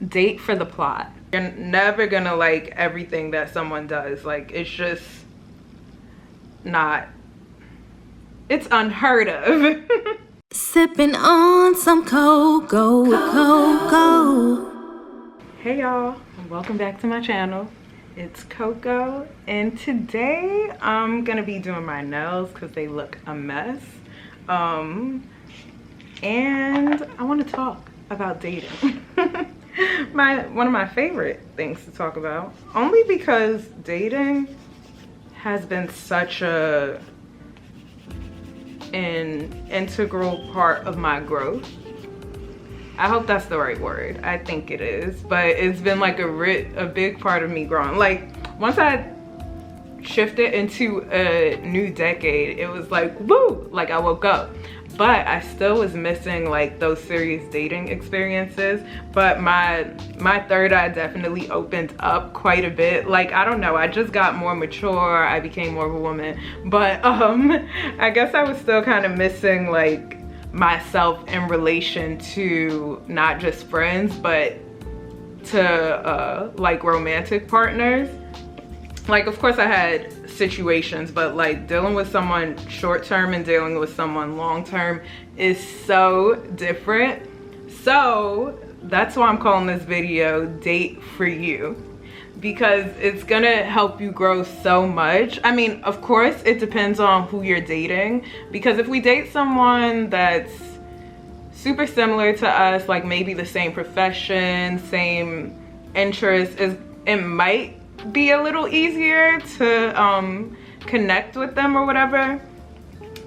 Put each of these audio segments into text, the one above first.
Date for the plot. You're never gonna like everything that someone does. Like, it's just not, it's unheard of. Sipping on some cocoa. Hey y'all, welcome back to my channel. It's Coco, and today I'm gonna be doing my nails because they look a mess. And I want to talk about dating. One of my favorite things to talk about, only because dating has been such an integral part of my growth. I hope that's the right word. I think it is, but it's been like a big part of me growing. Like, once I shifted into a new decade, it was like, woo, like I woke up. But I still was missing like those serious dating experiences. But my third eye definitely opened up quite a bit. Like, I don't know, I just got more mature, I became more of a woman. But I guess I was still kind of missing like myself in relation to not just friends, but to like romantic partners. Like, of course I had situations, but like dealing with someone short-term and dealing with someone long-term is so different. So that's why I'm calling this video Date for You, because it's gonna help you grow so much. I mean, of course it depends on who you're dating, because if we date someone that's super similar to us, like maybe the same profession, same interests, it might be a little easier to connect with them or whatever.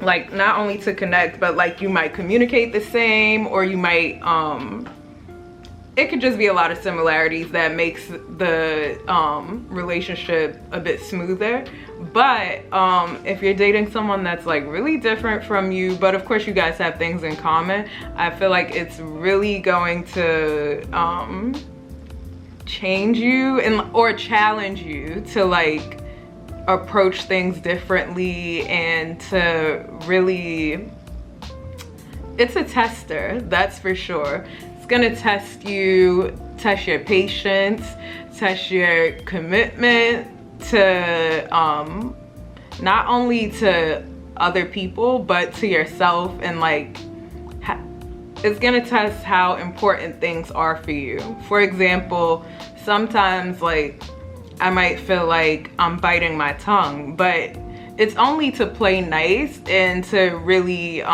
Like, not only to connect, but like you might communicate the same, or you might it could just be a lot of similarities that makes the relationship a bit smoother. But if you're dating someone that's like really different from you, but of course you guys have things in common, I feel like it's really going to change you or challenge you to like approach things differently, and to really, it's a tester, that's for sure. It's gonna test you, test your patience, test your commitment to not only to other people but to yourself, and like it's gonna test how important things are for you. For example, sometimes like I might feel like I'm biting my tongue, but it's only to play nice and to really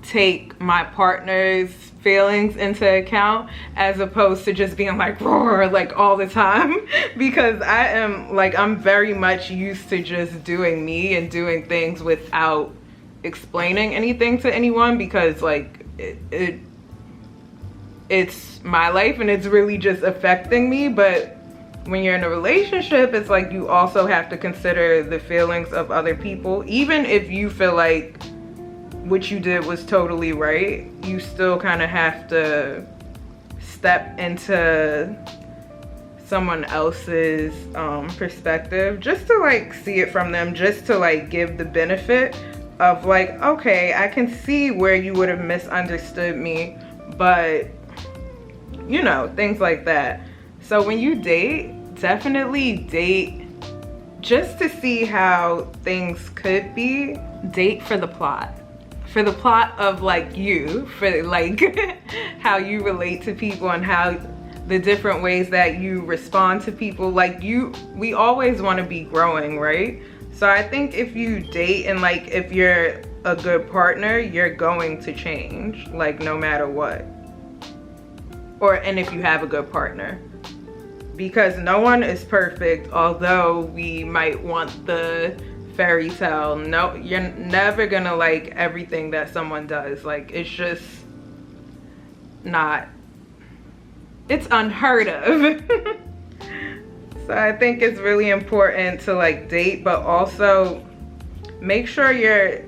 take my partner's feelings into account, as opposed to just being like roar like all the time. Because I'm very much used to just doing me and doing things without explaining anything to anyone, because like it's my life and it's really just affecting me. But when you're in a relationship, it's like you also have to consider the feelings of other people. Even if you feel like what you did was totally right, you still kind of have to step into someone else's perspective, just to like see it from them, just to like give the benefit of like, okay, I can see where you would have misunderstood me, but you know, things like that. So when you date, definitely date just to see how things could be. Date for the plot. For the plot of like you, for like how you relate to people and how the different ways that you respond to people. Like we always want to be growing, right? So I think if you date and like if you're a good partner, you're going to change, like no matter what. And if you have a good partner, because no one is perfect, although we might want the fairy tale. No, you're never gonna like everything that someone does. Like, it's just not, it's unheard of. So I think it's really important to like date, but also make sure you're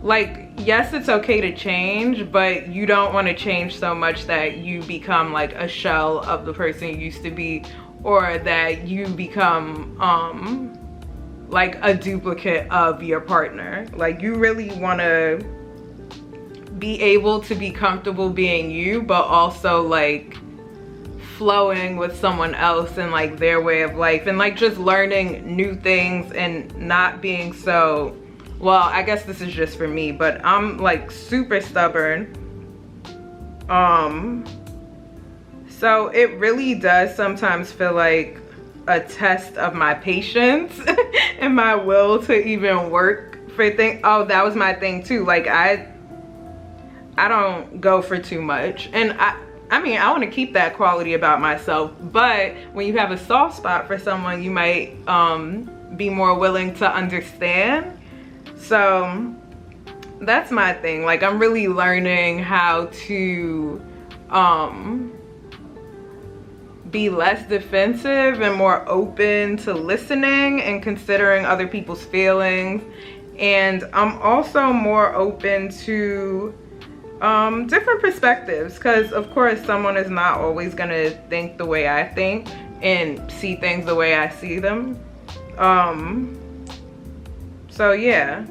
like, yes, it's okay to change, but you don't want to change so much that you become like a shell of the person you used to be, or that you become like a duplicate of your partner. Like, you really want to be able to be comfortable being you, but also like flowing with someone else and like their way of life, and like just learning new things and not being so, well, I guess this is just for me, but I'm like super stubborn. So it really does sometimes feel like a test of my patience and my will to even work for things. Oh, that was my thing too. Like I don't go for too much, and I mean, I want to keep that quality about myself, but when you have a soft spot for someone, you might be more willing to understand. So that's my thing. Like I'm really learning how to be less defensive and more open to listening and considering other people's feelings. And I'm also more open to different perspectives, because of course someone is not always gonna think the way I think and see things the way I see them. So yeah,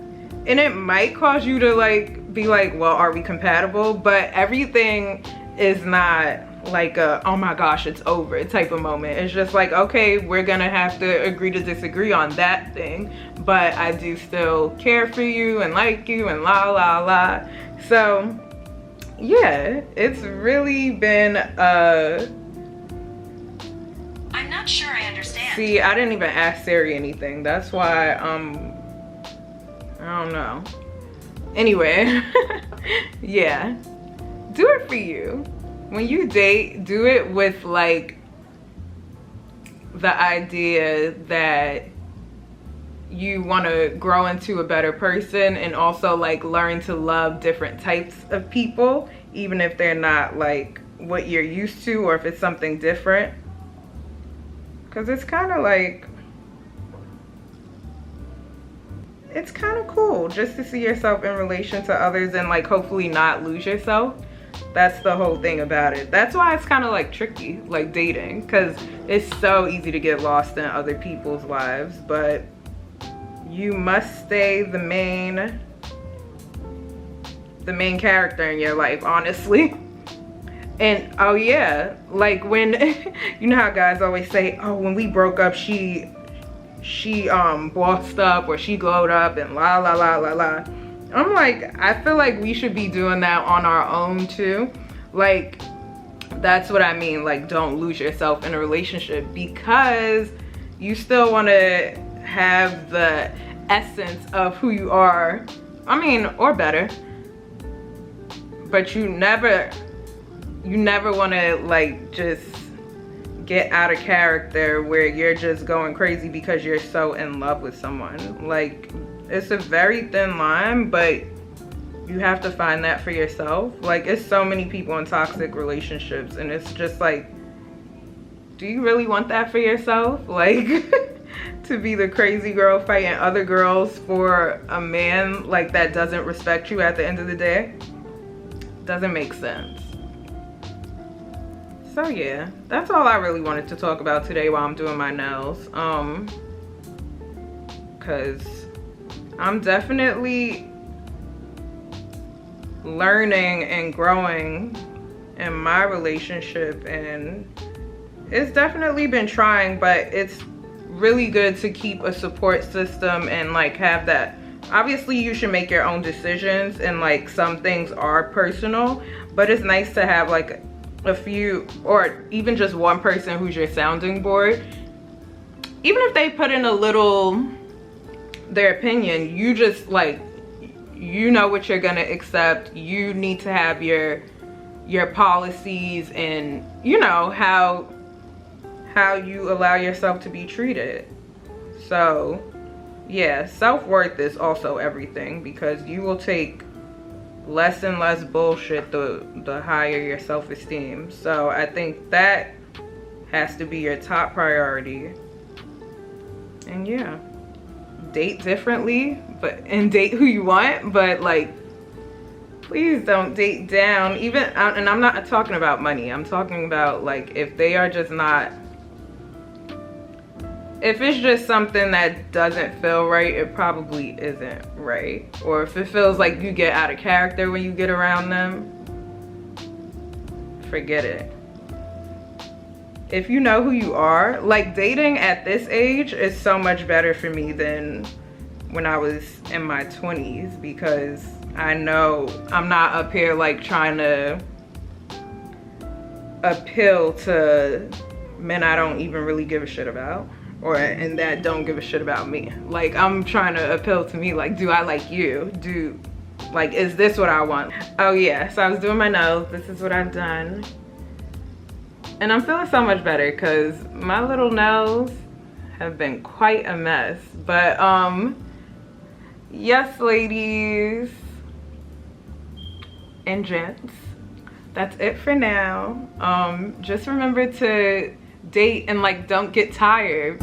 and it might cause you to like be like, well, are we compatible? But everything is not like a oh my gosh it's over type of moment. It's just like, okay, we're gonna have to agree to disagree on that thing, but I do still care for you and like you and la la la. So yeah, it's really been I'm not sure I understand. See, I didn't even ask Siri anything. That's why I don't know. Anyway, yeah, do it for you. When you date, do it with like the idea that you want to grow into a better person, and also like learn to love different types of people, even if they're not like what you're used to, or if it's something different. Because it's kind of like, it's kind of cool just to see yourself in relation to others and like hopefully not lose yourself. That's the whole thing about it. That's why it's kind of like tricky, like dating, because it's so easy to get lost in other people's lives, but you must stay the main character in your life, honestly. And oh yeah, like when you know how guys always say, oh, when we broke up, she bossed up, or she glowed up, and la la la la la. I'm like, I feel like we should be doing that on our own too. Like, that's what I mean. Like, don't lose yourself in a relationship, because you still want to have the essence of who you are. I mean, or better. But you never want to like just get out of character where you're just going crazy because you're so in love with someone. Like, it's a very thin line, but you have to find that for yourself. Like, it's so many people in toxic relationships, and it's just like, do you really want that for yourself? Like, to be the crazy girl fighting other girls for a man like that doesn't respect you at the end of the day? Doesn't make sense. So yeah, that's all I really wanted to talk about today while I'm doing my nails. Cause I'm definitely learning and growing in my relationship, and it's definitely been trying, but it's really good to keep a support system and like have that. Obviously you should make your own decisions, and like some things are personal, but it's nice to have like a few, or even just one person who's your sounding board. Even if they put in a little their opinion, you just like, you know what you're gonna accept. You need to have your policies, and you know how you allow yourself to be treated. So yeah, self-worth is also everything, because you will take less and less bullshit the higher your self-esteem. So I think that has to be your top priority. And yeah, date differently, and date who you want, but like, please don't date down. Even, and I'm not talking about money, I'm talking about like if they are just not if it's just something that doesn't feel right, it probably isn't right. Or if it feels like you get out of character when you get around them, forget it. If you know who you are, like dating at this age is so much better for me than when I was in my 20s, because I know I'm not up here like trying to appeal to men I don't even really give a shit about, and that don't give a shit about me. Like, I'm trying to appeal to me, like, do I like you? Like, is this what I want? Oh yeah, so I was doing my nails. This is what I've done. And I'm feeling so much better because my little nails have been quite a mess. But yes, ladies and gents, that's it for now. Just remember to date and like don't get tired.